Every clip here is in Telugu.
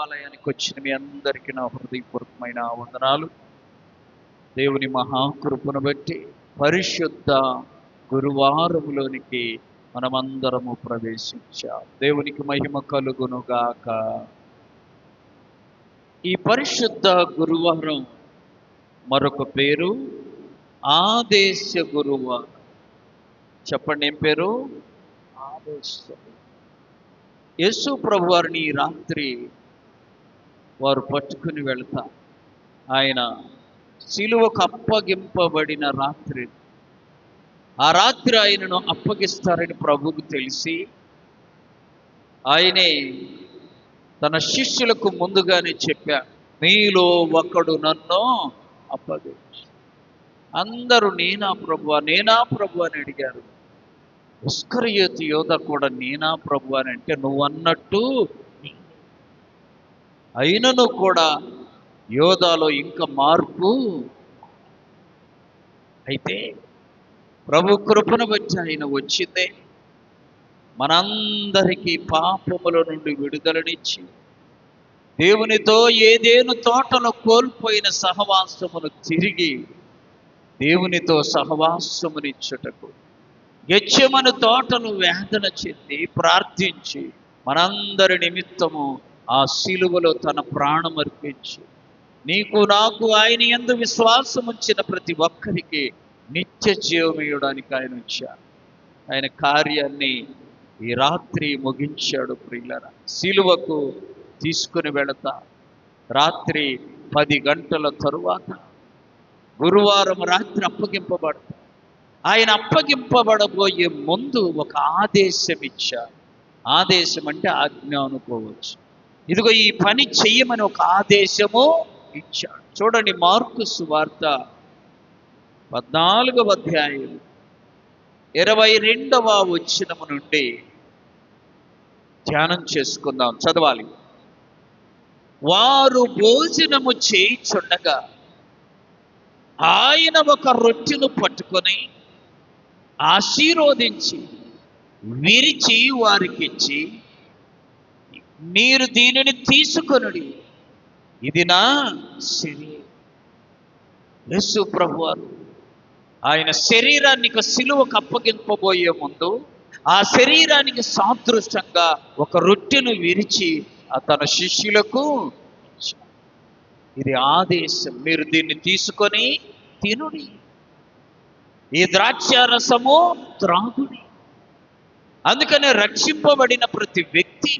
ఆలయానికి వచ్చిన మీ అందరికీ నా హృదయపూర్వకమైన వందనాలు. దేవుని మహాకృపను బట్టి పరిశుద్ధ గురువారములోనికి మనమందరము ప్రవేశించాం. దేవునికి మహిమ కలుగునుగాక. ఈ పరిశుద్ధ గురువారం మరొక పేరు ఆదేశ గురువారం. చెప్పండి, ఏం పేరు? ఆదేశ. యేసు ప్రభు వారిని ఈ రాత్రి వారు పట్టుకుని వెళ్తారు. ఆయన సిలువకు అప్పగింపబడిన రాత్రి, ఆ రాత్రి ఆయనను అప్పగిస్తారని ప్రభువుకు తెలిసి ఆయనే తన శిష్యులకు ముందుగానే చెప్పారు, మీలో ఒకడు నన్ను అప్పగించు. అందరూ నేనా ప్రభువా, నేనా ప్రభు అని అడిగారు. ఇస్కరియోతు యోధ కూడా నేనా ప్రభు అని అంటే, నువ్వు అన్నట్టు అయినను కూడా యోధాలో ఇంకా మార్పు. అయితే ప్రభు కృపను బట్టి ఆయన వచ్చిందే మనందరికీ పాపముల నుండి విడుదలనిచ్చి దేవునితో ఏదేను తోటలో కోల్పోయిన సహవాసమును తిరిగి దేవునితో సహవాసమునిచ్చుటకు గెత్సేమను తోటను వేదన చెంది ప్రార్థించి మనందరి నిమిత్తము ఆ సిలువలో తన ప్రాణం అర్పించి నీకు నాకు ఆయన యందు విశ్వాసం ఉంచిన ప్రతి ఒక్కరికి నిత్య జీవం ఇవ్వడానికి ఆయన వచ్చాడు. ఆయన కార్యాన్ని ఈ రాత్రి ముగించాడు. ప్రియులారా, సిలువకు తీసుకుని వెళతా రాత్రి 10 గంటల తరువాత గురువారం రాత్రి అప్పగింపబడతాడు. ఆయన అప్పగింపబడబోయే ముందు ఒక ఆదేశం ఇచ్చాడు. ఆదేశం అంటే ఆజ్ఞ అనుకోవచ్చు. ఇదిగో ఈ పని చెయ్యమని ఒక ఆదేశము ఇచ్చాడు. చూడండి, మార్కు సువార్త 14వ అధ్యాయం 22వ వచనము నుండి ధ్యానం చేసుకుందాం. చదవాలి. వారు భోజనము చేయుచుండగా ఆయన ఒక రొట్టెను పట్టుకొని ఆశీర్వదించి విరిచి వారికిచ్చి, మీరు దీనిని తీసుకొనుడి, ఇది నా శరీరం. యేసు ప్రభువారు ఆయన శరీరాన్ని సిలువకు అప్పగింపబోయే ముందు ఆ శరీరానికి సాదృశ్యంగా ఒక రొట్టెను విరిచి తన శిష్యులకు ఇచ్చారు. ఇది ఆదేశం, మీరు దీన్ని తీసుకొని తినుడి, ఈ ద్రాక్షారసము త్రాగుడి. అందుకనే రక్షింపబడిన ప్రతి వ్యక్తి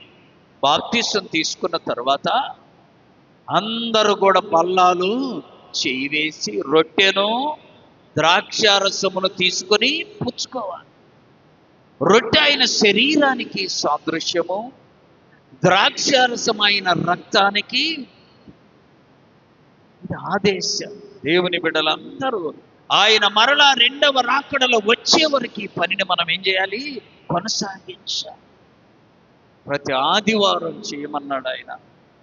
బాప్తిసం తీసుకున్న తర్వాత అందరూ కూడా పల్లాలు చేయివేసి రొట్టెను ద్రాక్షారసమును తీసుకొని పుచ్చుకోవాలి. రొట్టె అయిన శరీరానికి సాదృశ్యము, ద్రాక్షారసం అయిన రక్తానికి ఇది ఆదేశం. దేవుని బిడ్డలందరూ ఆయన మరలా 2వ రాకడలో వచ్చే వరకు ఈ పనిని మనం ఏం చేయాలి? కొనసాగించాలి. ప్రతి ఆదివారం చేయమన్నాడు ఆయన.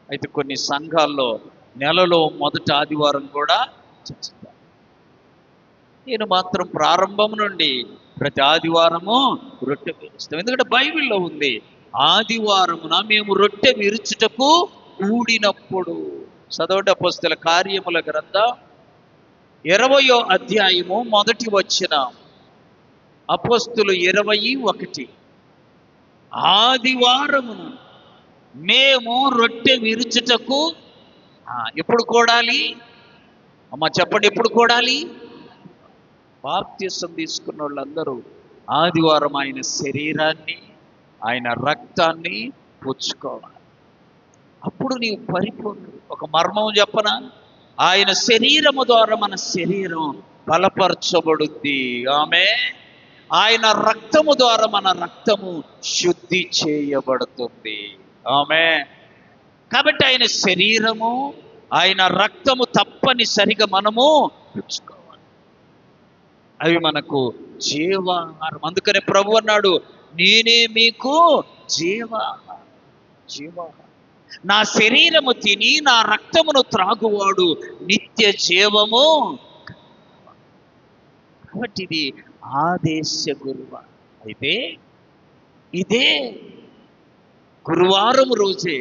అయితే కొన్ని సంఘాల్లో నెలలో మొదటి ఆదివారం కూడా చేస్తారు. నేను మాత్రం ప్రారంభం నుండి ప్రతి ఆదివారము రొట్టె విరుస్తాం. ఎందుకంటే బైబిల్లో ఉంది, ఆదివారమున మేము రొట్టె విరుచుటకు కూడినప్పుడు. చదవండి, అపోస్తలుల కార్యముల గ్రంథం 20వ అధ్యాయము 1వ వచనం. అపోస్తలులు 21. ఆదివారమున మేము రొట్టె విరుచుటకు ఎప్పుడు కూడాలి? అమ్మ చెప్పండి, ఎప్పుడు కూడాలి? బాప్తిసం తీసుకున్న వాళ్ళందరూ ఆదివారం ఆయన శరీరాన్ని ఆయన రక్తాన్ని పుచ్చుకోవాలి. అప్పుడు నీవు పరిపూర్ణుడు. ఒక మర్మం చెప్పనా? ఆయన శరీరము ద్వారా మన శరీరం బలపరచబడుద్ది. ఆమె ఆయన రక్తము ద్వారా మన రక్తము శుద్ధి చేయబడుతుంది. ఆమె కాబట్టి ఆయన శరీరము ఆయన రక్తము తప్పనిసరిగా మనము పుచ్చుకోవాలి. అవి మనకు జీవాహారం. అందుకనే ప్రభు అన్నాడు, నేనే మీకు జీవాహారం. నా శరీరము తిని నా రక్తమును త్రాగువాడు నిత్య జీవము. కాబట్టి ఇది ఆదేశ గురువారం. అయితే ఇదే గురువారం రోజే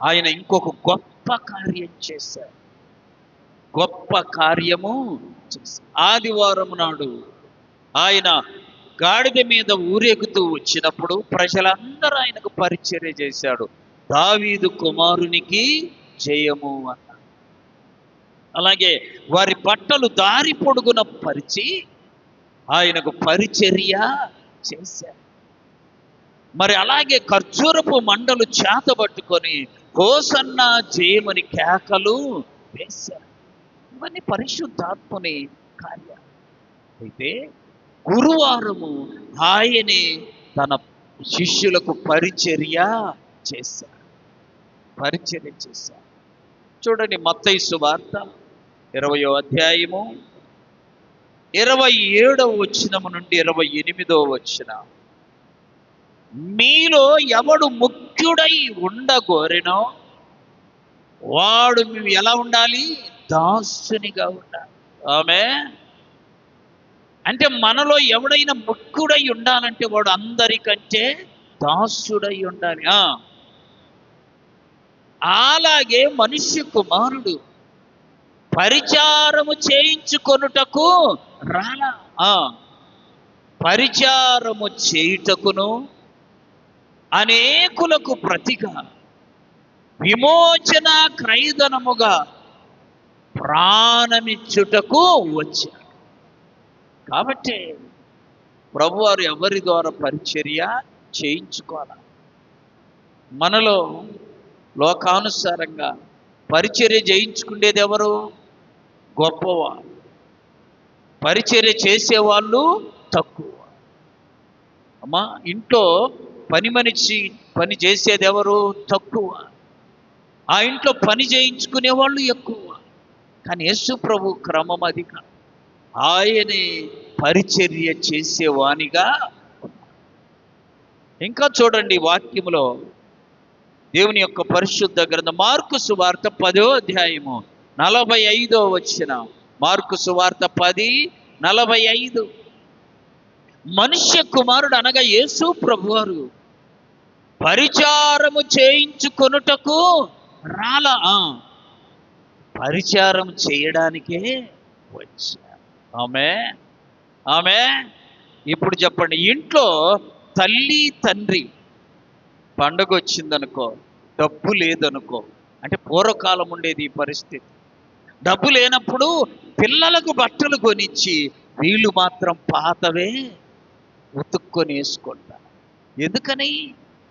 ఆయన ఇంకొక గొప్ప కార్యం చేశారు. గొప్ప కార్యము చేశారు. ఆదివారం నాడు ఆయన గాడిద మీద ఊరేగుతూ వచ్చినప్పుడు ప్రజలందరూ ఆయనకు పరిచర్య చేశాడు. దావీదు కుమారునికి జయము అన్నాడు. అలాగే వారి బట్టలు దారి పొడుగున పరిచి ఆయనకు పరిచర్య చేశారు. మరి అలాగే ఖర్జూరపు మండలు చేతబట్టుకొని హోసన్నా జయమని కేకలు వేశారు. ఇవన్నీ పరిశుద్ధాత్మని కార్యాలు. అయితే గురువారము ఆయనే తన శిష్యులకు పరిచర్య చేశారు. చూడండి, మత్తయి సువార్త 20వ అధ్యాయము 27వ వచనము నుండి 28వ వచనం. మీలో ఎవడు ముఖ్యుడై ఉండగోరెనో వాడు మేము ఎలా ఉండాలి? దాసునిగా ఉండాలి. ఆమేన్. అంటే మనలో ఎవడైనా ముఖ్యుడై ఉండాలంటే వాడు అందరికంటే దాసుడై ఉండాలి. అలాగే మనుష్య కుమారుడు పరిచారము చేయించుకొనుటకు రాలా, పరిచారము చేయుటకును అనేకులకు ప్రతిగా విమోచన క్రయధనముగా ప్రాణమిచ్చుటకు వచ్చాడు. కాబట్టి ప్రభువారు ఎవరి ద్వారా పరిచర్య చేయించుకోవాలి? మనలో లోకానుసారంగా పరిచర్య చేయించుకునేది ఎవరు? గొప్పవారు. పరిచర్య చేసేవాళ్ళు తక్కువ. అమ్మా, ఇంట్లో పని మనిషి పని చేసేది ఎవరు? తక్కువ. ఆ ఇంట్లో పని చేయించుకునే వాళ్ళు ఎక్కువ. కానీ యేసు ప్రభు క్రమం అది కాదు. ఆయనే పరిచర్య చేసేవానిగా. ఇంకా చూడండి, వాక్యములో దేవుని యొక్క పరిశుద్ధ గ్రంథం మార్కు సువార్త 10వ అధ్యాయము 45వ వచనం. మార్కు సువార్త 10:45. మనుష్య కుమారుడు అనగా యేసు ప్రభువారు పరిచారము చేయించుకొనుటకు రాలా, పరిచారం చేయడానికే వచ్చారు. ఆమె. ఇప్పుడు చెప్పండి, ఇంట్లో తల్లి తండ్రి పండగ వచ్చిందనుకో, డబ్బు లేదనుకో, అంటే పూర్వకాలం ఉండేది ఈ పరిస్థితి. డబ్బు లేనప్పుడు పిల్లలకు బట్టలు కొనిచ్చి వీళ్ళు మాత్రం పాతవే ఉతుక్కొని వేసుకుంటారు. ఎందుకని?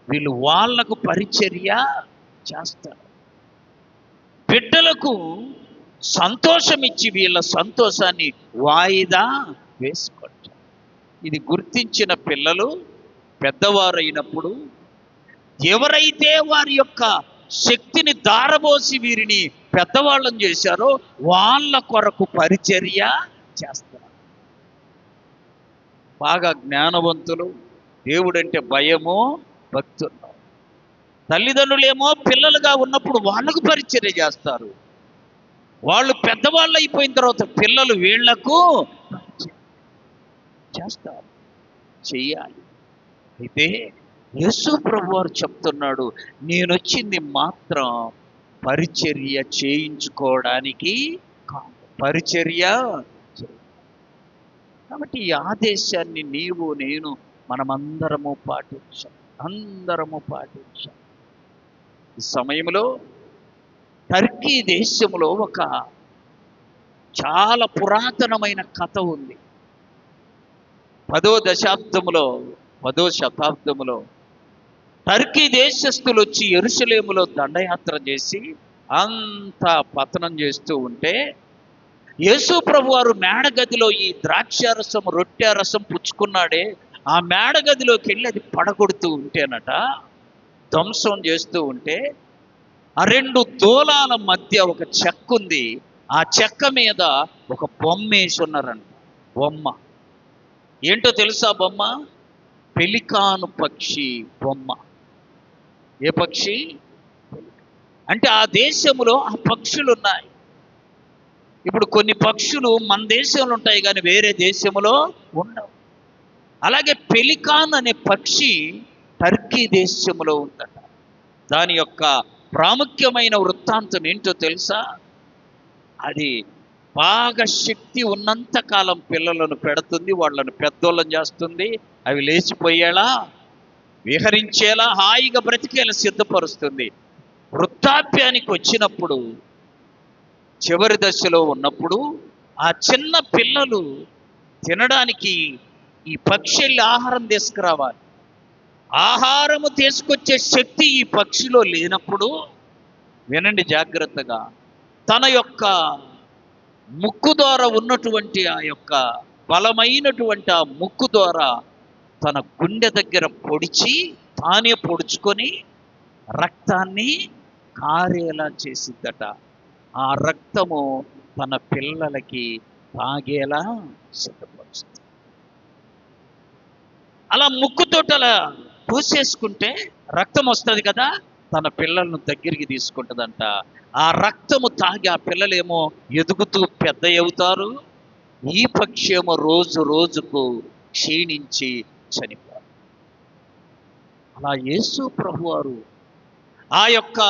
వీళ్ళు వాళ్లకు పరిచర్య చేస్తారు. బిడ్డలకు సంతోషం ఇచ్చి వీళ్ళ సంతోషాన్ని వాయిదా వేసుకుంటారు. ఇది గుర్తించిన పిల్లలు పెద్దవారైనప్పుడు ఎవరైతే వారి యొక్క శక్తిని దారబోసి వీరిని పెద్దవాళ్ళని చేశారో వాళ్ళ కొరకు పరిచర్య చేస్తారు. బాగా జ్ఞానవంతులు, దేవుడంటే భయము, భక్తులు. తల్లిదండ్రులేమో పిల్లలుగా ఉన్నప్పుడు వాళ్ళకు పరిచర్య చేస్తారు. వాళ్ళు పెద్దవాళ్ళు అయిపోయిన తర్వాత పిల్లలు వీళ్లకు చేస్తారు, చెయ్యాలి. అయితే యేసు ప్రభువారు చెప్తున్నాడు, నేనొచ్చింది మాత్రం పరిచర్య చేయించుకోవడానికి కాదు, పరిచర్య. కాబట్టి ఈ ఆదేశాన్ని నీవు నేను మనమందరము పాటించాలి. ఈ సమయంలో టర్కీ దేశంలో ఒక చాలా పురాతనమైన కథ ఉంది. 10వ శతాబ్దములో టర్కీ దేశస్థులు వచ్చి యెరూషలేములో దండయాత్ర చేసి అంతా పతనం చేస్తూ ఉంటే యేసు ప్రభువారు మేడగదిలో ఈ ద్రాక్షారసం రొట్టెరసం పుచ్చుకున్నాడే, ఆ మేడగదిలోకి వెళ్ళి అది పడగొడుతూ ఉంటేనట, ధ్వంసం చేస్తూ ఉంటే ఆ 2 దూలాల మధ్య ఒక చెక్క ఉంది. ఆ చెక్క మీద ఒక బొమ్మ వేసి ఉన్నారంట. బొమ్మ ఏంటో తెలుసా? బొమ్మ పెలికాను పక్షి బొమ్మ. ఏ పక్షి? అంటే ఆ దేశంలో ఆ పక్షులు ఉన్నాయి. ఇప్పుడు కొన్ని పక్షులు మన దేశంలో ఉంటాయి కానీ వేరే దేశంలో ఉండవు. అలాగే పెలికాన్ అనే పక్షి టర్కీ దేశంలో ఉందట. దాని యొక్క ప్రాముఖ్యమైన వృత్తాంతం ఏంటో తెలుసా? అది బాగా శక్తి ఉన్నంత కాలం పిల్లలను పెడుతుంది, వాళ్ళను పెద్దోళ్ళని చేస్తుంది, అవి లేచిపోయేలా విహరించేలా హాయిగా బ్రతికేలా సిద్ధపరుస్తుంది. వృద్ధాప్యానికి వచ్చినప్పుడు, చివరి దశలో ఉన్నప్పుడు ఆ చిన్న పిల్లలు తినడానికి ఈ పక్షులు ఆహారం తీసుకురావాలి. ఆహారము తీసుకొచ్చే శక్తి ఈ పక్షిలో లేనప్పుడు, వినండి జాగ్రత్తగా, తన యొక్క ముక్కు ద్వారా ఉన్నటువంటి ఆ యొక్క బలమైనటువంటి ఆ ముక్కు ద్వారా తన గుండె దగ్గర పొడిచి తానే పొడుచుకొని రక్తాన్ని కారేలా చేసిద్దట. ఆ రక్తము తన పిల్లలకి తాగేలా సిద్ధపరుస్తుంది. అలా ముక్కుతోటి అలా పోసేసుకుంటే రక్తం వస్తుంది కదా, తన పిల్లలను దగ్గరికి తీసుకుంటుందంట. ఆ రక్తము తాగి ఆ పిల్లలేమో ఎదుగుతూ పెద్ద అవుతారు. ఈ పక్షి ఏమో రోజు రోజుకు క్షీణించి చనిపోతారు. అలా యేసు ప్రభువారు ఆ యొక్క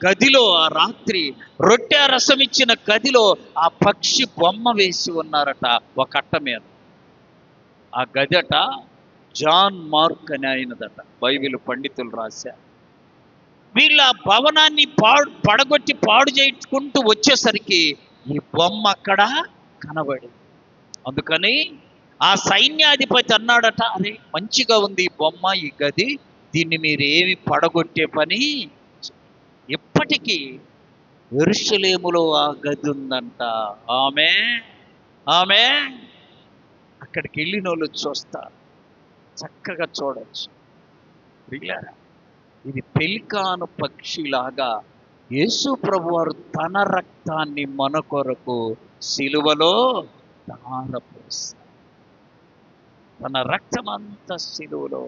గదిలో, ఆ రాత్రి రొట్టె రసం ఇచ్చిన గదిలో ఆ పక్షి బొమ్మ వేసి ఉన్నారట ఒక అట్ట మీద. ఆ గదట జాన్ మార్క్ అని అయినదట, బైబిల్ పండితులు రాశారు. వీళ్ళ భవనాన్ని పడగొట్టి పాడు చేసుకుంటూ వచ్చేసరికి ఈ బొమ్మ అక్కడ కనబడింది. అందుకని ఆ సైన్యాధిపతి అన్నాడట, అరే మంచిగా ఉంది ఈ బొమ్మ, ఈ గది, దీన్ని మీరు ఏమి పడగొట్టే పని. ఇప్పటికీ యెరూషలేములో ఆ గది ఉందంట. ఆమె అక్కడికి వెళ్ళిన వాళ్ళు చూస్తారు, చక్కగా చూడవచ్చు. ప్రియులారా, ఇది పెలికాను పక్షిలాగా యేసు ప్రభువారు తన రక్తాన్ని మన కొరకు సిలువలో ధారపోసారు. తన రక్తమంతా సిలువలో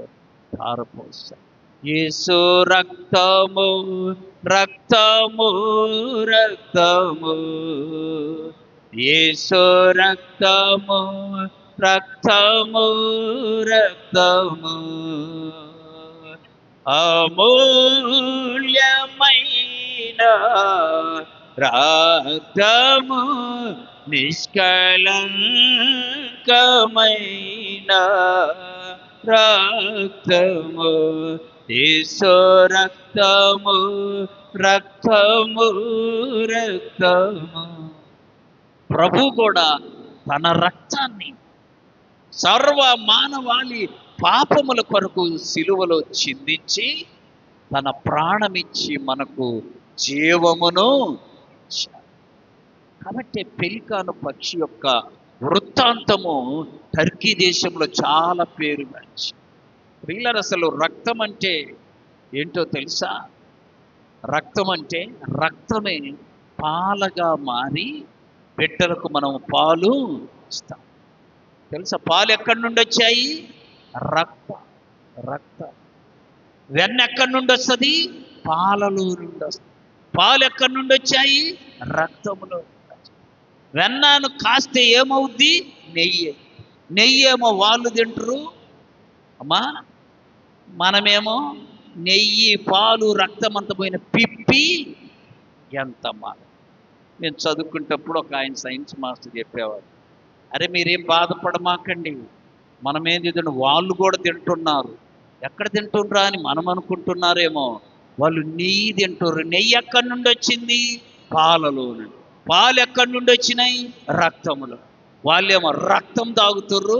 ధారపోసారు. యేసు రక్తము రక్తము రక్తము, యేసు రక్తము రక్తము రక్తము, అమూల్యమైన రక్తము, నిష్కళంకమైన రక్తము, యేసు రక్తము రక్తము రక్తము. ప్రభు కూడా తన రక్తాన్ని సర్వ మానవాళి పాపముల కొరకు సిలువలో చిందించి తన ప్రాణమిచ్చి మనకు జీవమును ఇచ్చాడు. కాబట్టి పెలికాను పక్షి యొక్క వృత్తాంతము టర్కీ దేశంలో చాలా పేరుగాంచి. ప్రియులారా, అసలు రక్తం అంటే ఏంటో తెలుసా? రక్తం అంటే రక్తమే పాలగా మారి బిడ్డలకు మనం పాలు ఇస్తాం. తెలుసా? పాలు ఎక్కడి నుండి వచ్చాయి? రక్తం. వెన్న ఎక్కడి నుండి వస్తుంది? పాలలో నుండి వస్తుంది. పాలు ఎక్కడి నుండి వచ్చాయి? రక్తంలో. వెన్నను కాస్తే ఏమవుద్ది? నెయ్యి ఏమో వాళ్ళు తింటారు అమ్మా, మనమేమో నెయ్యి, పాలు, రక్తం అంత పోయిన పిప్పి ఎంత మాట. నేను చదువుకునేటప్పుడు ఒక ఆయన సైన్స్ మాస్టర్ చెప్పేవాడు, అరే మీరేం బాధపడమాకండి, మనమేం తింటున్నాం, వాళ్ళు కూడా తింటున్నారు. ఎక్కడ తింటున్నారా అని మనం అనుకుంటున్నారేమో, వాళ్ళు నెయ్యి తింటారు. నెయ్యి ఎక్కడి నుండి వచ్చింది? పాలలో నుండి. పాలు ఎక్కడి నుండి వచ్చినాయి? రక్తములో. వాళ్ళేమో రక్తం తాగుతుర్రు,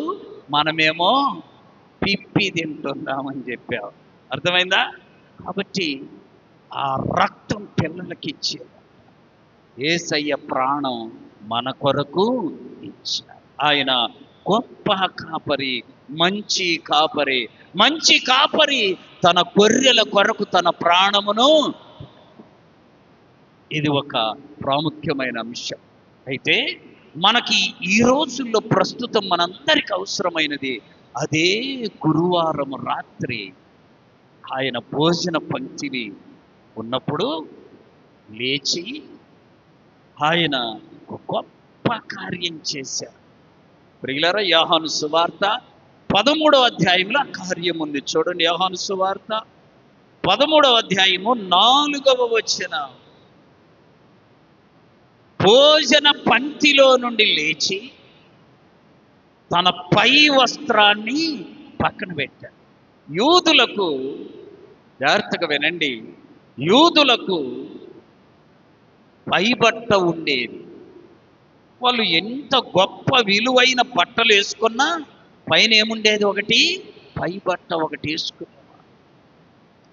మనమేమో పిప్పి తింటున్నామని చెప్పావు. అర్థమైందా? కాబట్టి ఆ రక్తం పిల్లలకి ఇచ్చేది. యేసయ్య ప్రాణం మన కొరకు ఇచ్చాడు. ఆయన గొప్ప కాపరి, మంచి కాపరి. మంచి కాపరి తన గొర్రెల కొరకు తన ప్రాణమును. ఇది ఒక ప్రాముఖ్యమైన అంశం. అయితే మనకి ఈ రోజుల్లో ప్రస్తుతం మనందరికి అవసరమైనది అదే. గురువారం రాత్రి ఆయన భోజన పంక్తిని ఉన్నప్పుడు లేచి ఆయన ఒక గొప్ప కార్యం చేశారు. ప్రియులారా, యోహాను సువార్త 13వ అధ్యాయంలో ఆ కార్యం ఉంది. చూడండి, యోహాను సువార్త 13వ అధ్యాయము 4వ వచనం. భోజన పంక్తిలో నుండి లేచి తన పై వస్త్రాన్ని పక్కన పెట్టాడు. యూదులకు, జాగ్రత్తగా వినండి, యూదులకు పైబట్ట ఉండేది. వాళ్ళు ఎంత గొప్ప విలువైన బట్టలు వేసుకున్నా పైన ఏముండేది? ఒకటి పైబట్ట ఒకటి వేసుకునేవారు.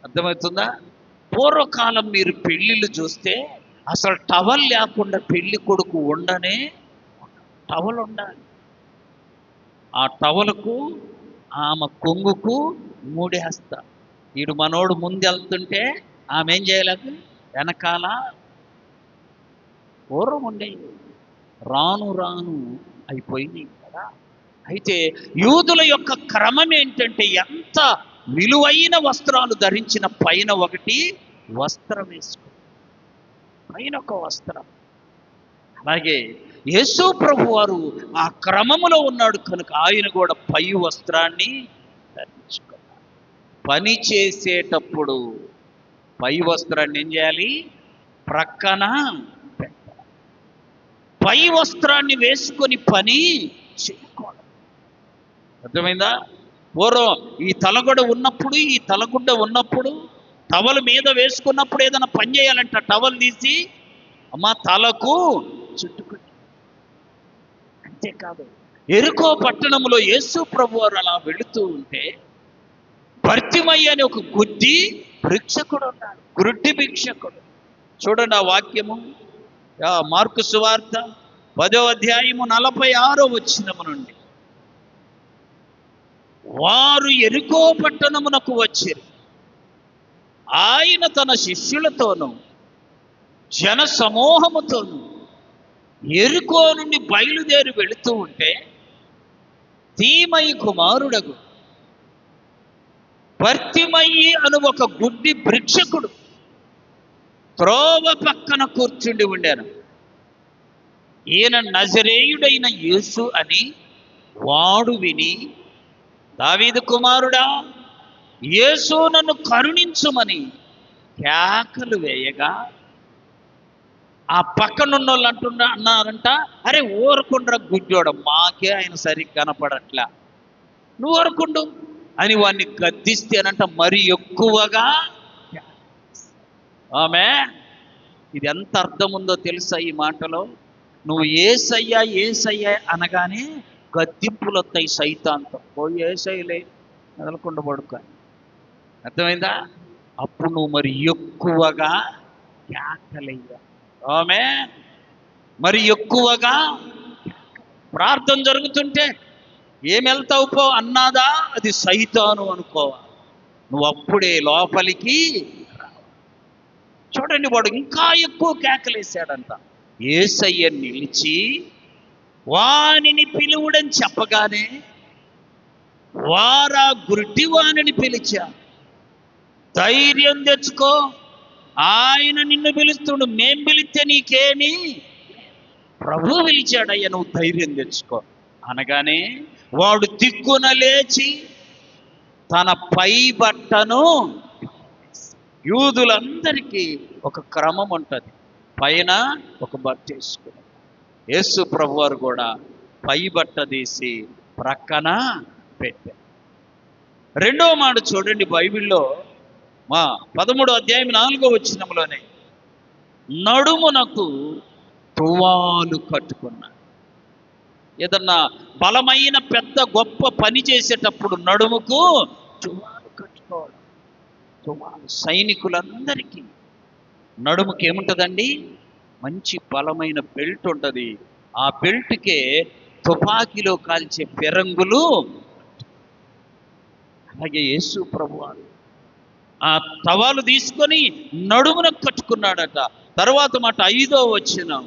అర్థమవుతుందా? పూర్వకాలం మీరు పెళ్ళిళ్ళు చూస్తే అసలు టవల్ లేకుండా పెళ్లి కొడుకు ఉండనే, టవల్ ఉండాలి. ఆ టవల్కు ఆమె కొంగుకు మూడేస్తా. వీడు మనోడు ముందు వెళ్తుంటే ఆమె ఏం చేయలేక వెనకాల. పూర్వం ఉండేవి, రాను రాను అయిపోయినాయి కదా. అయితే యూదుల యొక్క క్రమం ఏంటంటే, ఎంత విలువైన వస్త్రాలు ధరించిన పైన ఒకటి వస్త్రం వేసుకో, పైన ఒక వస్త్రం. అలాగే యేసు ప్రభు వారు ఆ క్రమములో ఉన్నాడు కనుక ఆయన కూడా పై వస్త్రాన్ని ధరించుకున్నాడు. పని చేసేటప్పుడు పై వస్త్రాన్ని ఏం చేయాలి? ప్రక్కన పెట్టాలి. పై వస్త్రాన్ని వేసుకొని పని చేయకూడదు. అర్థమైందా? పూర్వం ఈ తలగొడ ఉన్నప్పుడు, ఈ తలగుడ్డ ఉన్నప్పుడు, టవల్ మీద వేసుకున్నప్పుడు ఏదైనా పని చేయాలంట టవల్ తీసి అమ్మ తలకు చుట్టుకుని. అంతేకాదు, ఎరుకో పట్టణంలో యేసు ప్రభు వారు అలా వెళుతూ ఉంటే భర్తిమయ్య అని ఒక గుడ్డి భిక్షకుడు ఉన్నాడు. గుడ్డి భిక్షకుడు. చూడండి ఆ వాక్యము, మార్కు సువార్త 10వ అధ్యాయము 46వ వచనము నుండి. వారు ఎరుకో పట్టణమునకు వచ్చిరి. ఆయన తన శిష్యులతోనూ జన సమూహముతోనూ ఎరుకో నుండి బయలుదేరి వెళుతూ ఉంటే తీమయి కుమారుడగు భర్తిమయి అను ఒక గుడ్డి భిక్షకుడు త్రోవ పక్కన కూర్చుండి ఉండాను. ఈయన నజరేయుడైన యేసు అని వాడు విని, దావీదు కుమారుడా, యేసు నన్ను కరుణించుమని కేకలు వేయగా, ఆ పక్కనున్న వాళ్ళు అన్నారంట, అరే ఊరకుండ్రా గుడ్డోడ, మాకే ఆయన సరిగ్గా కనపడట్లా, నువ్వు ఊరకుండు అని వాడిని గద్దిస్తేనంట మరి ఎక్కువగా. ఆమె ఇది ఎంత అర్థం ఉందో తెలుసా ఈ మాటలో? నువ్వు ఏసయ్యా ఏసయ్యా అనగానే గద్దింపులు వస్తాయి సైతాంతో. పోయి ఏసయ్యలే మెదలకుండా పడుకో. అర్థమైందా? అప్పుడు నువ్వు మరి ఎక్కువగా కేకలయ్యా. ఆమె మరి ఎక్కువగా ప్రార్థన జరుగుతుంటే ఏం వెళ్తావు పో అన్నాదా, అది సైతాను అనుకోవాలి. నువ్వు అప్పుడే లోపలికి రావు. చూడండి, వాడు ఇంకా ఎక్కువ కేకలేశాడంట. యేసయ్య నిలిచి వానిని పిలువుడని చెప్పగానే వారా గుడ్డి వానిని పిలిచా. ధైర్యం తెచ్చుకో, ఆయన నిన్ను పిలుస్తుడు, మేం పిలిస్తే నీకేమి, ప్రభు పిలిచాడయ్యా, నువ్వు ధైర్యం తెచ్చుకో అనగానే వాడు దిక్కున లేచి తన పై బట్టను. యూదులందరికీ ఒక క్రమం ఉంటుంది, పైన ఒక బట్ట వేసుకుని. యేసు ప్రభు వారు కూడా పై బట్ట తీసి ప్రక్కన పెట్టారు. రెండవ మాట చూడండి బైబిల్లో, 13వ అధ్యాయం 4వ వచనంలోనే, నడుమునకు తువాలు కట్టుకున్నాడు. ఏదన్నా బలమైన పెద్ద గొప్ప పని చేసేటప్పుడు నడుముకు తువాలు కట్టుకోవడం. తువాలు సైనికులందరికీ నడుముకి ఏముంటుందండి? మంచి బలమైన బెల్ట్ ఉంటుంది. ఆ బెల్ట్కే తుపాకీలో కాల్చే ఫిరంగులు. అలాగే యేసు ప్రభువారు ఆ తవాలు తీసుకొని నడుమునకు కట్టుకున్నాడట. తర్వాత మాట 5వ వచనం,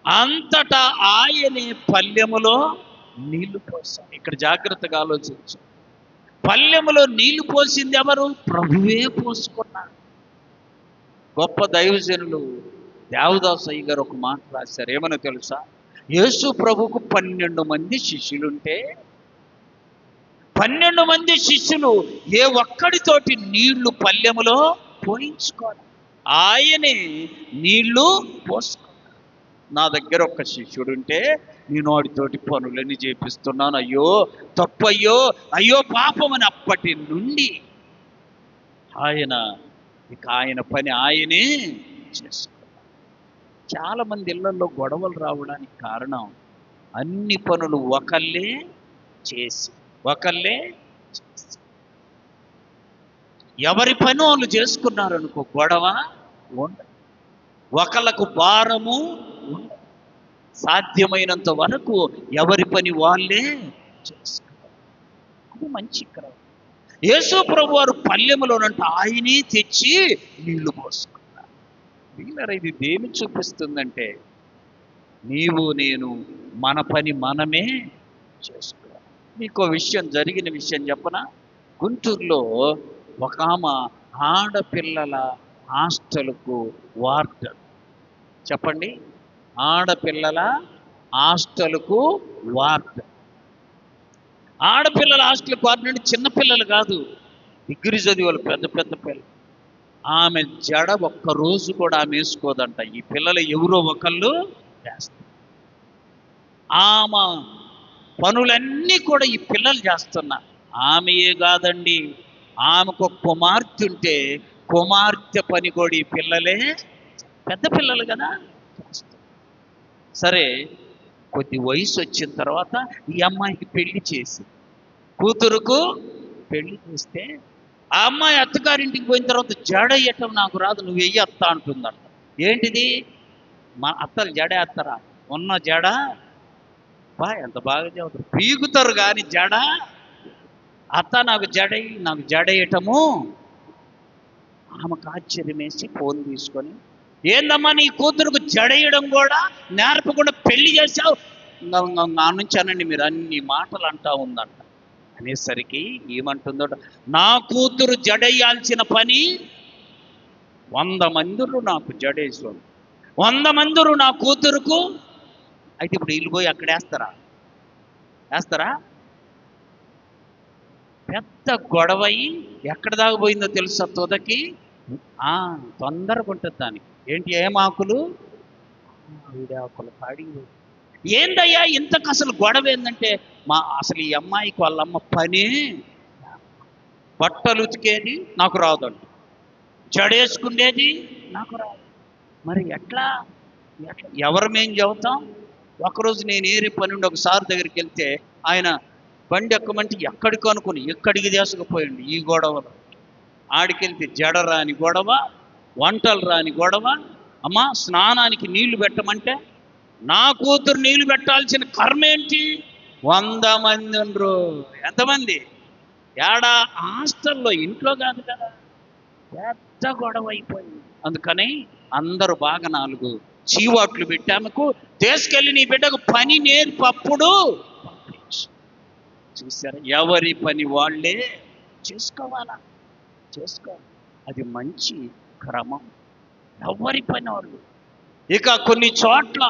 అంతటా ఆయనే పల్లెములో నీళ్లు పోసాడు. ఇక్కడ జాగ్రత్తగా ఆలోచించు. పల్లెములో నీళ్లు పోసింది ఎవరు? ప్రభువే పోసుకున్నాడు. గొప్ప దైవజనులు దేవదాసయ్య గారు ఒక మాట రాశారు. ఏమని తెలుసా? యేసు ప్రభుకు 12 మంది శిష్యులుంటే 12 మంది శిష్యులు ఏ ఒక్కడితోటి నీళ్లు పల్లెములో పోయించుకోవాలి, ఆయనే నీళ్లు పోసుకో. నా దగ్గర ఒక శిష్యుడు ఉంటే నేను వాడితోటి పనులని చేపిస్తున్నాను, అయ్యో తప్పు, అయ్యో అయ్యో పాపం అని. అప్పటి నుండి ఆయన ఆయన పని ఆయనే చేసుకున్నారు. చాలామంది ఇళ్లలో గొడవలు రావడానికి కారణం అన్ని పనులు ఒకళ్ళే చేసి ఎవరి పని వాళ్ళు చేసుకున్నారనుకో గొడవ ఉండదు, ఒకళ్ళకు భారము ఉండదు. సాధ్యమైనంత వరకు ఎవరి పని వాళ్ళే చేసుకున్నారు. అది మంచి క్రమం. యేసు ప్రభు వారు పల్లెములోనంట ఆయనే తెచ్చి నీళ్లు పోసుకున్నారు. వీళ్ళరా ఇది దేని చూపిస్తుందంటే నీవు నేను మన పని మనమే చేసుకోవాలి. మీకు విషయం, జరిగిన విషయం చెప్పనా? గుంటూరులో ఒక ఆమె ఆడపిల్లల హాస్టల్కు వార్డెన్. చెప్పండి, ఆడపిల్లల హాస్టల్కు వార్డెన్. ఆడపిల్లల హాస్టల్కు వార్డెన్ అంటే చిన్నపిల్లలు కాదు, డిగ్రీ చదివాళ్ళు, పెద్ద పెద్ద పిల్లలు. ఆమె జడ ఒక్కరోజు కూడా ఆమె వేసుకోదంట. ఈ పిల్లలు ఎవరో ఒకళ్ళు చేస్తారు. ఆమె పనులన్నీ కూడా ఈ పిల్లలు చేస్తున్నారు. ఆమెయే కాదండి, ఆమెకు కుమార్తె ఉంటే కుమార్తె పని కూడా ఈ పిల్లలే, పెద్ద పిల్లలు కదా చేస్తారు. సరే, కొద్ది వయసు వచ్చిన తర్వాత ఈ అమ్మాయికి పెళ్లి చేసి, కూతురుకు పెళ్లి చేస్తే ఆ అమ్మాయి అత్తగారింటికి పోయిన తర్వాత జడ వేయటం నాకు రాదు, నువ్వు వెయ్యి అత్త అంటుందంట. ఏంటిది? మా అత్తలు జడ వేస్తారా? ఉన్న జడ ఎంత బాగా చదువుతారు, పీగుతారు కానీ జడ. అత్త నాకు జడేయటము. ఆమెకు ఆశ్చర్యం వేసి ఫోన్ తీసుకొని, ఏందమ్మా నీ కూతురుకు జడేయడం కూడా నేర్పకుండా పెళ్లి చేశావు, నా నుంచి అనండి మీరు అన్ని మాటలు అంటా ఉందంట. అనేసరికి ఏమంటుందో, నా కూతురు జడేయాల్సిన పని 100 మందిరు నాకు జడేసాడు, 100 మందిరు నా కూతురుకు. అయితే ఇప్పుడు వీళ్ళు పోయి అక్కడ వేస్తారా? పెద్ద గొడవయి ఎక్కడ దాకా పోయిందో తెలుసా? తొదకి తొందరగా ఉంటుంది దానికి. ఏంటి? ఏమాకులు? వీడాకులు పాడి. ఏందయ్యా ఇంతకు అసలు గొడవ ఏంటంటే, అసలు ఈ అమ్మాయికి వాళ్ళమ్మ పని బట్టలు ఉతికేది నాకు రాదంట, జడేసుకునేది నాకు రాదు. మరి ఎట్లా ఎవరమేం చెబుతాం? ఒకరోజు నేను ఏరే పని ఉండి ఒకసారి దగ్గరికి వెళ్తే ఆయన బండి ఎక్కమంటే ఎక్కడికి అనుకుని ఎక్కడికి తీసుకుపోయిండు. ఈ గొడవలు ఆడికెళ్తే జడ రాని గొడవ, వంటలు రాని గొడవ. అమ్మా స్నానానికి నీళ్లు పెట్టమంటే నా కూతురు నీళ్లు పెట్టాల్సిన కర్మ ఏంటి? 100 మంది ఉండరు. ఎంతమంది? ఏడా హాస్టల్లో, ఇంట్లో కాదు కదా. పెద్ద గొడవ అయిపోయింది. అందుకని అందరూ బాగా 4 చీవాట్లు పెట్టామకు, తీసుకెళ్ళి నీ బిడ్డకు పని నేర్పప్పుడు చూసారా? ఎవరి పని వాళ్ళే చేసుకోవాలి. అది మంచి క్రమం. ఎవరి పని వాళ్ళు. ఇక కొన్ని చోట్ల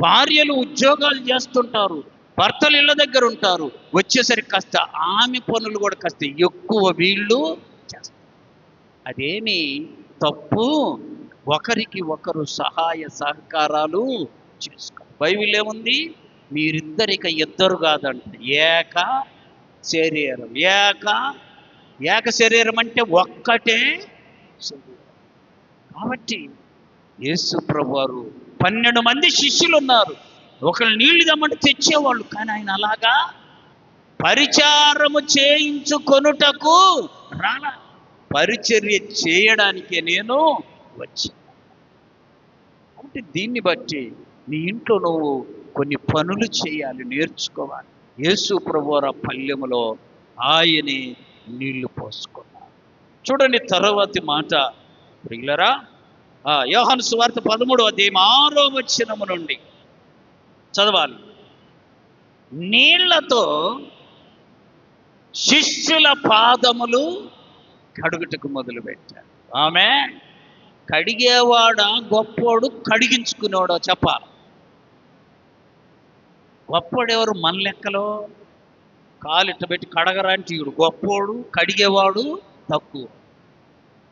భార్యలు ఉద్యోగాలు చేస్తుంటారు, భర్తలు ఇళ్ళ దగ్గర ఉంటారు. వచ్చేసరికి కాస్త ఆమె పనులు కూడా కాస్త ఎక్కువ వీళ్ళు చేస్తారు. అదేమి తప్పు, ఒకరికి ఒకరు సహాయ సహకారాలు చేసుకోవాలి. బైబిల్ ఏముంది? మీరిద్దరిక ఇద్దరు కాదంట, ఏక శరీరం. ఏక శరీరం అంటే ఒక్కటే శరీరం. కాబట్టి యేసు ప్రభువారు 12 మంది శిష్యులు ఉన్నారు. ఒకళ్ళు నీళ్లు దమ్మంటే తెచ్చేవాళ్ళు, కానీ ఆయన అలాగా పరిచారము చేయించుకొనుటకు రాలా, పరిచర్య చేయడానికే నేను వచ్చి. అంటే దీన్ని బట్టి నీ ఇంట్లో నువ్వు కొన్ని పనులు చేయాలి, నేర్చుకోవాలి. యేసు ప్రభువారు పల్లెములో ఆయనే నీళ్లు పోసుకున్నారు. చూడండి తర్వాతి మాట ప్రియులరా, యోహాను సువార్త 13వ అధ్యాయం 6వ వచనము నుండి చదవాలి. నీళ్లతో శిష్యుల పాదములు కడుగుటకు మొదలుపెట్టారు. ఆమె కడిగేవాడా గొప్పోడు, కడిగించుకునేవాడో చెప్పాలి. గొప్పోడు ఎవరు? మన లెక్కలో కాలు ఇట్ట పెట్టి కడగరాంటి ఈడు గొప్పోడు, కడిగేవాడు తక్కువ.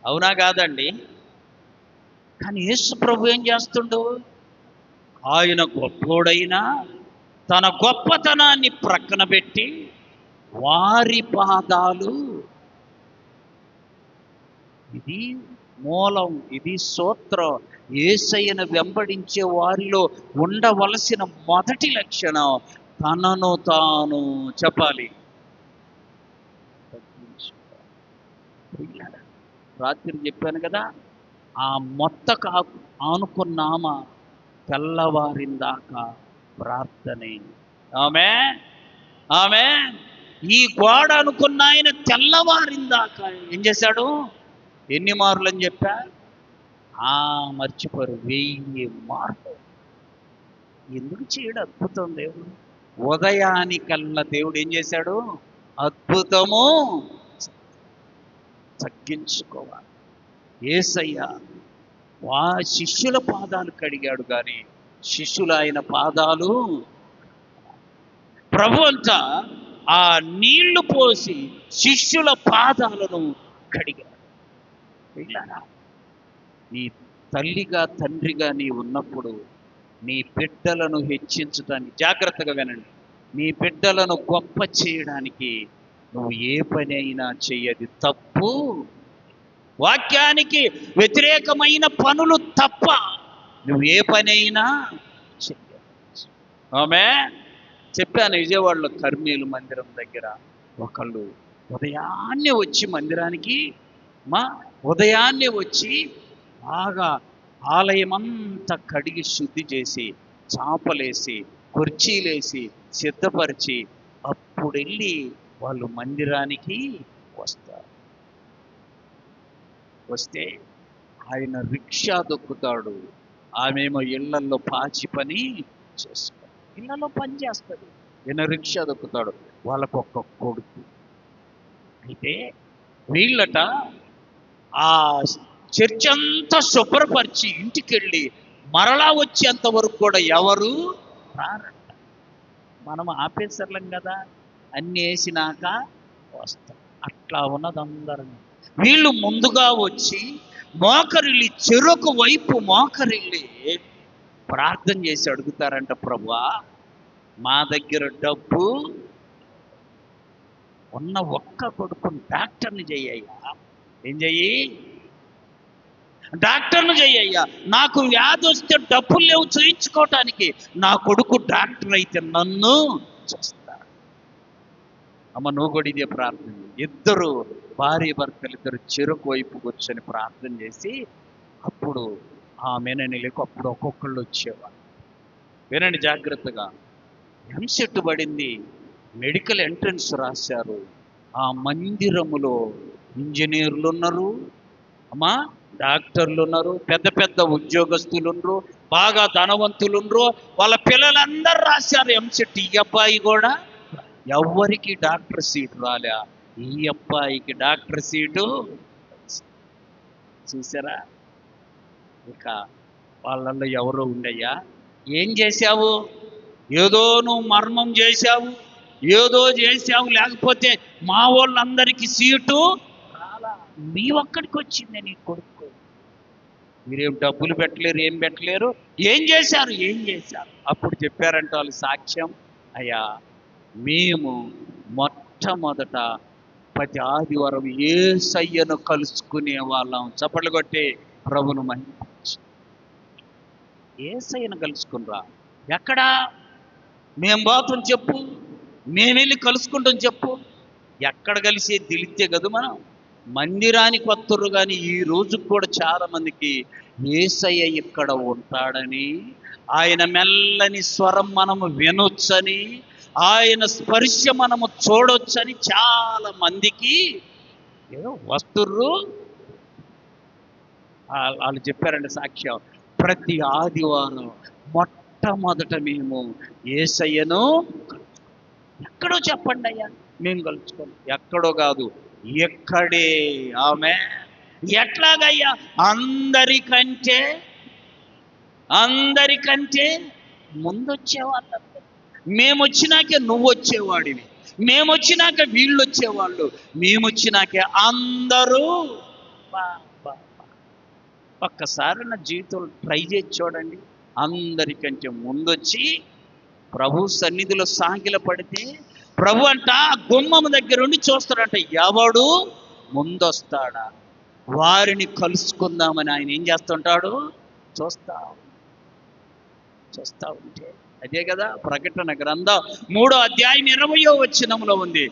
అవునా కాదండి? కానీ యేసు ప్రభు ఏం చేస్తుండు? ఆయన గొప్పోడైనా తన గొప్పతనాన్ని ప్రక్కన పెట్టి వారి పాదాలు, ఇది మూలం, ఇది సూత్రం. యేసయ్యను వెంబడించే వారిలో ఉండవలసిన మొదటి లక్షణం తనను తాను చెప్పాలి. రాత్రి చెప్పాను కదా, ఆ మొత్తకు ఆనుకున్నామ తెల్లవారిందాకా ప్రార్థనే. ఆమె ఈ గోడ అనుకున్న ఆయన తెల్లవారిందాకా ఏం చేశాడు? ఎన్ని మార్లు అని చెప్పా? మర్చిపోరు, 1000 మార్లు. ఎందుకు చేయడు అద్భుతం దేవుడు? ఉదయానికల్లా దేవుడు ఏం చేశాడు? అద్భుతము తగ్గించుకోవాలి. యేసయ్య శిష్యుల పాదాలు కడిగాడు, కానీ శిష్యులు ఆయన పాదాలు, ప్రభు అంతా ఆ నీళ్లు పోసి శిష్యుల పాదాలను కడిగాడు. వెళ్ళారా? నీ తల్లిగా తండ్రిగా నీ ఉన్నప్పుడు నీ బిడ్డలను హెచ్చించడానికి, జాగ్రత్తగా వినండి, నీ బిడ్డలను గొప్ప చేయడానికి నువ్వు ఏ పని అయినా చెయ్యది తప్పు. వాక్యానికి వ్యతిరేకమైన పనులు తప్ప నువ్వు ఏ పని అయినా చెయ్యవచ్చు. చెప్పాను, విజయవాడలో కర్నూలు మందిరం దగ్గర ఒకళ్ళు ఉదయాన్నే వచ్చి మందిరానికి, ఉదయాన్నే వచ్చి బాగా ఆలయమంతా కడిగి శుద్ధి చేసి చాపలేసి కుర్చీలేసి సిద్ధపరిచి అప్పుడు వెళ్ళి వాళ్ళు మందిరానికి వస్తారు. వస్తే ఆయన రిక్షా దొక్కుతాడు, ఆమెమో ఇళ్లల్లో పాచి పని చేస్తాడు, ఇళ్లలో పని చేస్తాడు, ఈయన రిక్షా దొక్కుతాడు. వాళ్ళకు ఒక్క కొడుకు. అయితే వీళ్ళట ఆ చర్చ్ అంతా శుభ్రపరిచి ఇంటికెళ్ళి మరలా వచ్చేంత వరకు కూడా ఎవరు రారంట. మనం ఆఫీసర్లం కదా, అన్ని వేసినాక వస్తాం. అట్లా ఉన్నదందరం. వీళ్ళు ముందుగా వచ్చి మోకరిల్లి, చెరొక వైపు మోకరిల్లి ప్రార్థన చేసి అడుగుతారంట, ప్రభువా మా దగ్గర డబ్బు ఉన్న ఒక్క కొడుకుని డాక్టర్ని చెయ్యయ్యా. ఏం చెయ్యి? డాక్టర్ను చెయ్యయ్యా. నాకు వ్యాధి వస్తే డబ్బులు లేవు చేయించుకోవటానికి, నా కొడుకు డాక్టర్ అయితే నన్ను చేస్తాడు. అమ్మ నువ్వు కూడా ఇదే ప్రార్థన. ఇద్దరు భార్య భర్తలు ఇద్దరు చెరుకు వైపు కూర్చొని ప్రార్థన చేసి అప్పుడు ఆమెనని లేక అప్పుడు ఒక్కొక్కళ్ళు వచ్చేవాళ్ళు. వినండి జాగ్రత్తగా. ఎంసెట్ పడింది, మెడికల్ ఎంట్రన్స్ రాశారు. ఆ మందిరములో ఇంజనీర్లు ఉన్నారు, డాక్టర్లు ఉన్నారు, పెద్ద పెద్ద ఉద్యోగస్తులు ఉన్నారు, బాగా ధనవంతులు ఉన్నారు. వాళ్ళ పిల్లలందరూ రాశారు ఎంసెట్. ఈ అబ్బాయి కూడా ఎవరికి డాక్టర్ సీటు రాలే, ఈ అబ్బాయికి డాక్టర్ సీటు. చూసారా? ఇక వాళ్ళల్లో ఎవరో ఉండయ్యా, ఏం చేశావు? ఏదో నువ్వు మర్మం చేశావు, ఏదో చేశావు, లేకపోతే మా వాళ్ళందరికీ సీటు రాలా, మీ ఒక్కడికి వచ్చింది నీ కొడుకు. మీరేం డబ్బులు పెట్టలేరు, ఏం పెట్టలేరు, ఏం చేశారు? అప్పుడు చెప్పారంట వాళ్ళు సాక్ష్యం, అయ్యా మేము మొట్టమొదట ప్రతి ఆదివారం యేసయ్యను కలుసుకునే వాళ్ళం. చప్పట్లు కొట్టి ప్రభును మహిమపరచు. యేసయ్యను కలుసుకునిరా. ఎక్కడా? మేము పోతాం చెప్పు, మేము వెళ్ళి కలుసుకుంటాం చెప్పు. ఎక్కడ కలిసి తెలిస్తే కదా మనం మందిరానికి వస్తుర్రు. కానీ ఈ రోజు కూడా చాలా మందికి యేసయ్య ఇక్కడ ఉంటాడని, ఆయన మెల్లని స్వరం మనము వినొచ్చని, ఆయన స్పర్శ మనము చూడొచ్చని చాలా మందికి వస్తుర్రు. వాళ్ళు చెప్పారండి సాక్ష్యం, ప్రతి ఆదివారం మొట్టమొదట మేము యేసయ్యను ఎక్కడో చెప్పండి అయ్యా మేము కలుసుకోండి. ఎక్కడో కాదు, ఎక్కడే. ఆమె ఎట్లాగయ్యా? అందరికంటే ముందొచ్చేవాళ్ళ. మేము వచ్చినాకే నువ్వు వచ్చేవాడివి, మేము వచ్చినాక వీళ్ళు వచ్చేవాళ్ళు, మేము వచ్చినాకే అందరూ. బా బా బా. ఒక్కసారి నా జీవితంలో ట్రై చేసి చూడండి. అందరికంటే ముందొచ్చి ప్రభు సన్నిధిలో సాగిల పడితే ప్రభు అంట గుమ్మం దగ్గర ఉండి చూస్తాడంట, ఎవడు ముందొస్తాడా వారిని కలుసుకుందామని ఆయన ఏం చేస్తుంటాడు, చూస్తా ఉంటే. అదే కదా ప్రకటన గ్రంథం 3వ అధ్యాయం 20వ వచనంలో ఉంది,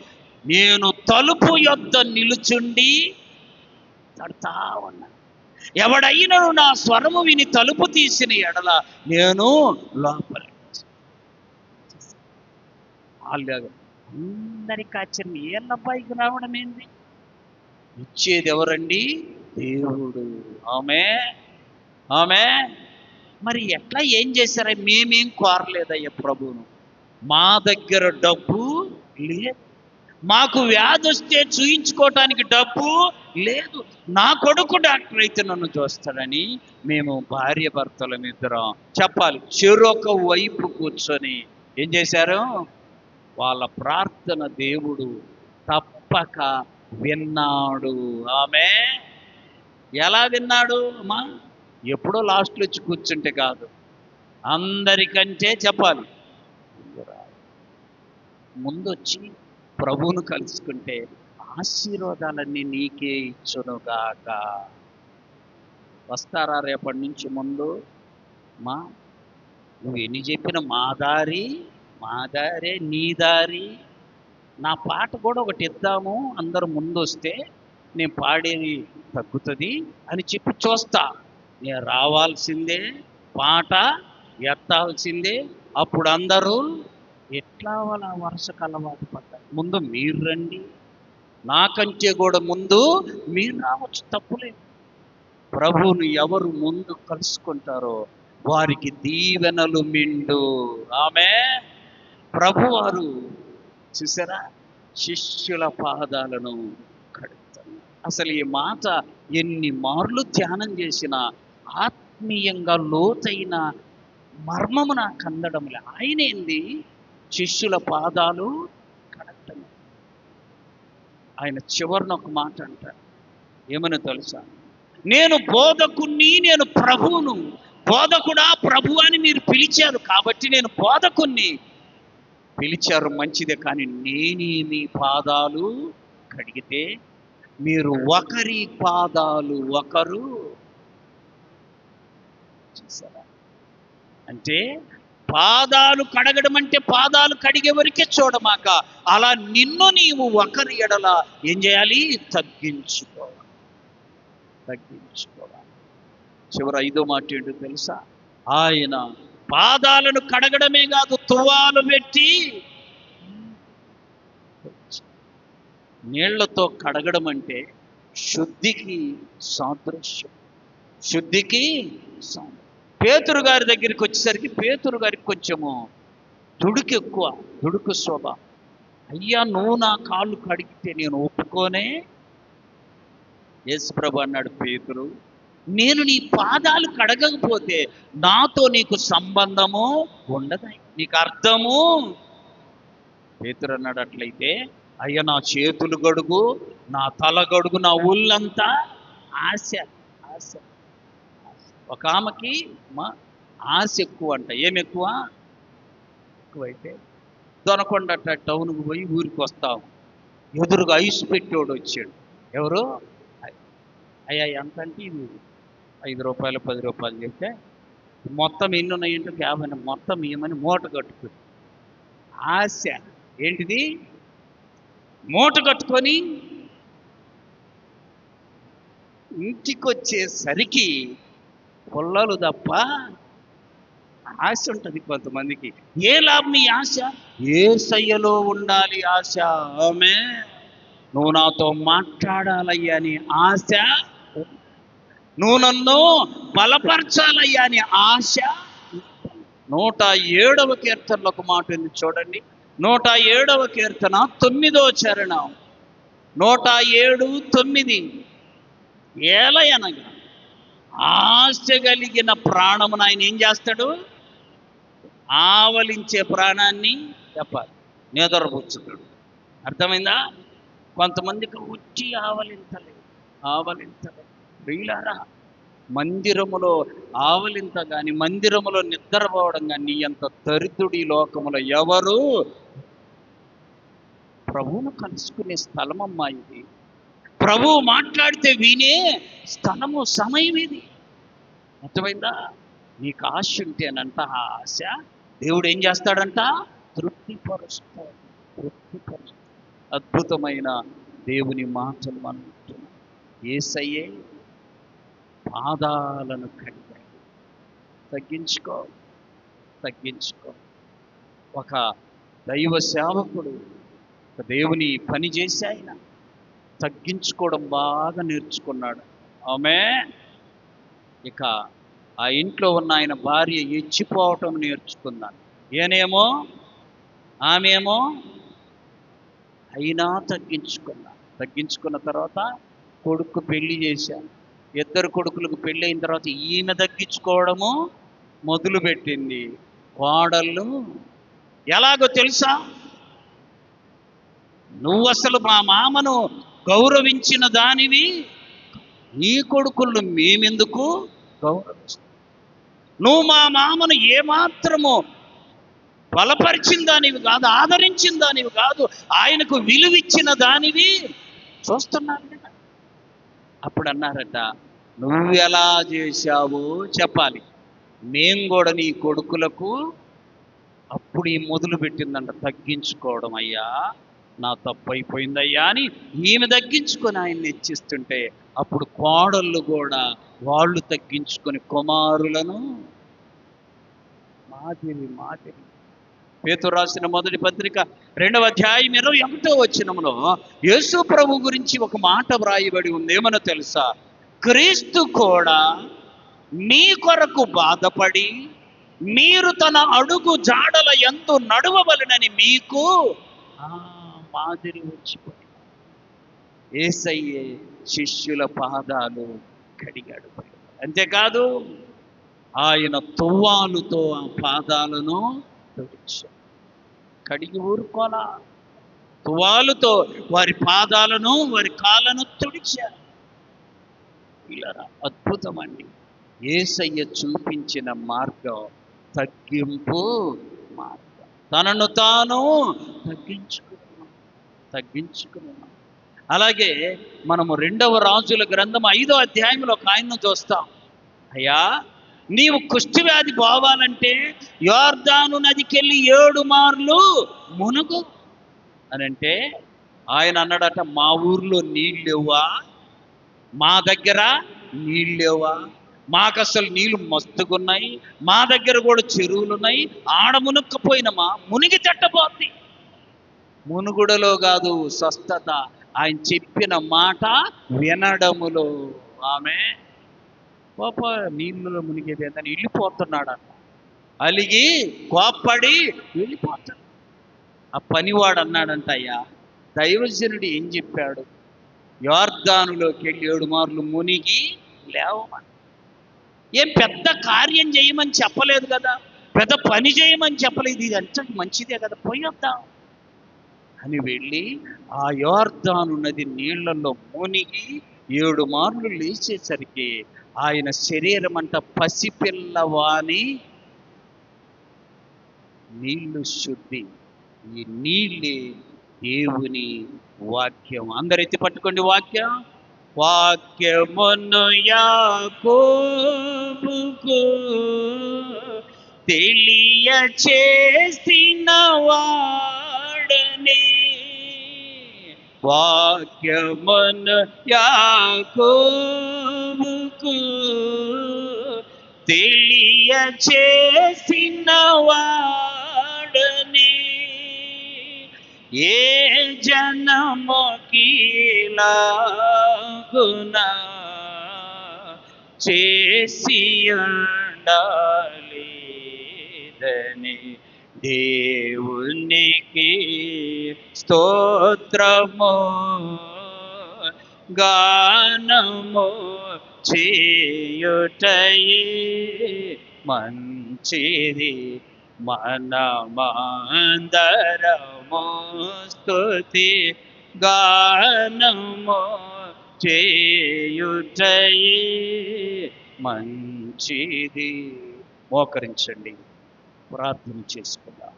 నేను తలుపు యొద్ద నిలుచుండి తడతా ఉన్నా, ఎవడైనను నా స్వరము విని తలుపు తీసిన ఎడల నేను లోపల. అందరికి ఆశ్చర్యం, ఏళ్ళబ్బాయికి రావడం ఏంది? ఇచ్చేది ఎవరండి? దేవుడు. ఆమె మరి ఎట్లా ఏం చేశారా? మేమేం కోరలేదయ్యా ప్రభువును, మా దగ్గర డబ్బు లేదు, మాకు వ్యాధి వస్తే చూయించుకోవటానికి డబ్బు లేదు, నా కొడుకు డాక్టర్ అయితే నన్ను చూస్తాడని మేము భార్య భర్తలం ఇద్దరం చెప్పాలి చెరొక వైపు కూర్చొని ఏం చేశారు? వాళ్ళ ప్రార్థన దేవుడు తప్పక విన్నాడు. ఆమె ఎలా విన్నాడు అమ్మా? ఎప్పుడో లాస్ట్లో వచ్చి కూర్చుంటే కాదు, అందరికంటే చెప్పాలి ముందొచ్చి ప్రభువును కలుసుకుంటే ఆశీర్వాదాలన్నీ నీకే ఇచ్చునుగాక. వస్తారా రేపటి నుంచి ముందు? మా నువ్వు ఎన్ని చెప్పిన మా దారే నీ దారి. నా పాట కూడా ఒకటి ఇద్దాము, అందరూ ముందొస్తే నేను పాడేది తగ్గుతుంది అని చెప్పి చూస్తా. నేను రావాల్సిందే, పాట ఎత్తాల్సిందే. అప్పుడు అందరూ ఎట్లా వాళ్ళ వరుసకు అలవాటు పడ్డారు. ముందు మీరు రండి, నాకంటే కూడా ముందు మీరు రావచ్చు, తప్పులేదు. ప్రభువును ఎవరు ముందు కలుసుకుంటారో వారికి దీవెనలు మిండు. ఆమె ప్రభువారు చూసారా శిష్యుల పాదాలను కడుగుతారు. అసలు ఈ మాట ఎన్ని మార్లు ధ్యానం చేసినా ఆత్మీయంగా లోతైన మర్మము నాకు అందడంలే. ఆయన ఏంది శిష్యుల పాదాలు కడగటం. ఆయన చివరిన ఒక మాట అంటారు, ఏమని తెలుసా? నేను బోధకుణ్ణి, నేను ప్రభువును. బోధకుడా ప్రభు అని మీరు పిలిచారు కాబట్టి నేను బోధకుణ్ణి. పిలిచారు మంచిదే, కానీ నేనే మీ పాదాలు కడిగితే మీరు ఒకరి పాదాలు ఒకరు చూసారా? అంటే పాదాలు కడగడం అంటే పాదాలు కడిగే వరకే చూడమాక, అలా నిన్ను నీవు ఒకరి ఎడల ఏం చేయాలి? తగ్గించుకోవాలి. చివరి 5వ మాట ఏంటో తెలుసా? ఆయన పాదాలను కడగడమే కాదు, తువ్వాలు పెట్టి నీళ్లతో కడగడం అంటే శుద్ధికి సాదృశ్యం. పేతురు గారి దగ్గరికి వచ్చేసరికి పేతురు గారికి కొంచెము దుడుకు ఎక్కువ, దుడుకు స్వభావం. అయ్యా నువ్వు నా కాళ్ళు కడిగితే నేను ఒప్పుకోనే. యేసుప్రభు అన్నాడు, పేతురు నేను నీ పాదాలు కడగకపోతే నాతో నీకు సంబంధము ఉండదు, నీకు అర్థము. పేతురు అన్నాడు, అట్లయితే అయ్యా నా చేతులు గడుగు, నా తల గడుగు, నా ఊళ్ళంతా ఆశ. ఒక ఆమెకి మా ఆశ ఎక్కువ అంట. ఏమి ఎక్కువైతే దొనకొండ టౌన్కి పోయి ఊరికి వస్తాము, ఎదురుగా ఐస్ పెట్టేవాడు వచ్చాడు. ఎవరు? అయ్యా ఎంత అంటే ఇది 5 రూపాయలు 10 రూపాయలు చెప్తే మొత్తం ఎన్ని ఉన్నాయంటే 50, మొత్తం ఏమని మూట కట్టుకుని. ఆశ ఏంటిది? మూట కట్టుకొని ఇంటికి వచ్చేసరికి పొల్లలు తప్ప ఆశ ఉంటుంది కొంతమందికి. ఏ లాభం ఈ ఆశ? యేసయ్యలో ఉండాలి ఆశ. ఆమె నువ్వు నాతో మాట్లాడాలయ్యా అని ఆశ, నువ్వు నన్ను బలపరచాలయ్యా అని ఆశ. 107వ కీర్తనలో ఒక మాట ఉంది చూడండి. 107వ కీర్తన 9వ చరణం. 107:9 ఏలయనగా ఆశ కలిగిన ప్రాణమును ఆయన ఏం చేస్తాడు? ఆవలించే ప్రాణాన్ని చెప్పాలి నిద్రపుచ్చుతాడు. అర్థమైందా? కొంతమందికి ఉచ్చి ఆవలింతలే ప్రియులారా, మందిరములో ఆవలింత కానీ, మందిరములో నిద్రపోవడం కానీ, నీ అంత దరిద్రుడి లోకములో ఎవరు? ప్రభువును కలుసుకునే స్థలమమ్మా ఇది. ప్రభువు మాట్లాడితే వినే స్థలము, సమయం ఇది. అర్థమైందా? నీకు ఆశ ఉంటేనంట, ఆ ఆశ దేవుడు ఏం చేస్తాడంట? తృప్తిపరుస్తాడు. అద్భుతమైన దేవుని మాటలు మనం వింటున్నాం. యేసయ్యే పాదాలను కడిగాడు. తగ్గించుకో. ఒక దైవ సేవకుడు, ఒక దేవుని పని చేసి ఆయన తగ్గించుకోవడం బాగా నేర్చుకున్నాడు. ఆమె ఇక ఆ ఇంట్లో ఉన్న ఆయన భార్య ఎచ్చిపోవటం నేర్చుకున్నాడు. ఆమెమో అయినా తగ్గించుకున్న తర్వాత కొడుకు పెళ్లి చేశాను. 2 కొడుకులకు పెళ్ళి అయిన తర్వాత ఈమె తగ్గించుకోవడము మొదలుపెట్టింది. కోడళ్ళు ఎలాగో తెలుసా? నువ్వు అసలు మా మామను గౌరవించిన దానివి, నీ కొడుకులను మేమెందుకు గౌరవిస్తాం? నువ్వు మా మామను ఏమాత్రము బలపరిచిన దానివి కాదు, ఆదరించిన దానివి కాదు, ఆయనకు విలువిచ్చిన దానివి చూస్తున్నాను కదా. అప్పుడు అన్నారట, నువ్వు ఎలా చేశావో చెప్పాలి, మేం కూడా నీ కొడుకులకు. అప్పుడు ఈ మొదలు పెట్టిందంట తగ్గించుకోవడం. అయ్యా నా తప్పు అయిపోయిందయ్యా అని ఈమె తగ్గించుకొని ఆయన్ని హెచ్చిస్తుంటే, అప్పుడు కోడళ్ళు కూడా వాళ్ళు తగ్గించుకొని కుమారులను మాదిరి. పేతురు రాసిన మొదటి పత్రిక 2వ అధ్యాయం 21వ వచనంలో యేసు ప్రభు గురించి ఒక మాట వ్రాయబడి ఉంది. ఏమనో తెలుసా? క్రీస్తు కూడా మీ కొరకు బాధపడి మీరు తన అడుగు జాడల యందు నడవవలెనని మీకు మాదిరి వచ్చిపోయి. యేసయ్యే శిష్యుల పాదాలు కడిగాడు. అంతేకాదు ఆయన తువ్వాలుతో ఆ పాదాలను తుడిచాడు. కడిగి ఊరుకోలా, తువాలుతో వారి పాదాలను, వారి కాళ్ళను తుడిచారు. ఇలా అద్భుతమండి. యేసయ్య చూపించిన మార్గం తగ్గింపు మార్గం. తనను తాను తగ్గించుకున్నాం. అలాగే మనము 2వ రాజుల గ్రంథం 5వ అధ్యాయంలో ఒక ఆయన్ను చూస్తాం. అయ్యా నీవు కుష్ఠవ్యాధి పోవాలంటే యోర్దాను నదికెళ్ళి 7 మార్లు మునుగు అని అంటే, ఆయన అన్నాడట, మా ఊర్లో నీళ్ళు లేవా? మా దగ్గర నీళ్ళు లేవా? మాకు అసలు నీళ్ళు మస్తుగున్నాయి, మా దగ్గర కూడా చెరువులు ఉన్నాయి, ఆడ మునుక్కపోయినమా మునిగి తట్టపోద్ది. మునుగుడలో కాదు స్వస్థత, ఆయన చెప్పిన మాట వినడములో. ఆమె పాప నీళ్ళలో మునిగేది ఏంటని వెళ్ళిపోతున్నాడట. అలిగి కోప్పడి వెళ్ళిపోతాడు. ఆ పనివాడు అన్నాడంట, అయ్యా దైవజనుడు ఏం చెప్పాడు? యోర్దానులోకి వెళ్ళి 7 మార్లు మునిగి లేవమని. ఏం పెద్ద కార్యం చేయమని చెప్పలేదు కదా, పెద్ద పని చేయమని చెప్పలేదు. ఇది అంత మంచిదే కదా, పోయొద్దాం అని వెళ్ళి ఆ యోర్దాను నది నీళ్లలో మునిగి 7 మార్లు లేచేసరికి ఆయన శరీరం అంట పసిపిల్లవాని నీళ్లు శుద్ధి. ఈ నీళ్ళే దేవుని వాక్యం. అందరు ఎత్తి పట్టుకోండి వాక్యం. వాక్యమును యాకోబుకు తెలియచేసిన వాడనే, వాక్యమును యాకోబుకు తెలియచేసిన వాడనే, ఏ జనముకిలాగునా చేసి ఉండాలేదని దేవునికి స్తోత్రము గానము చేయుటయే మంచిది, మనమందరము స్తుతి గానము చేయుటయే మంచిది. మోకరించండి, ప్రార్థన చేసుకుందాం.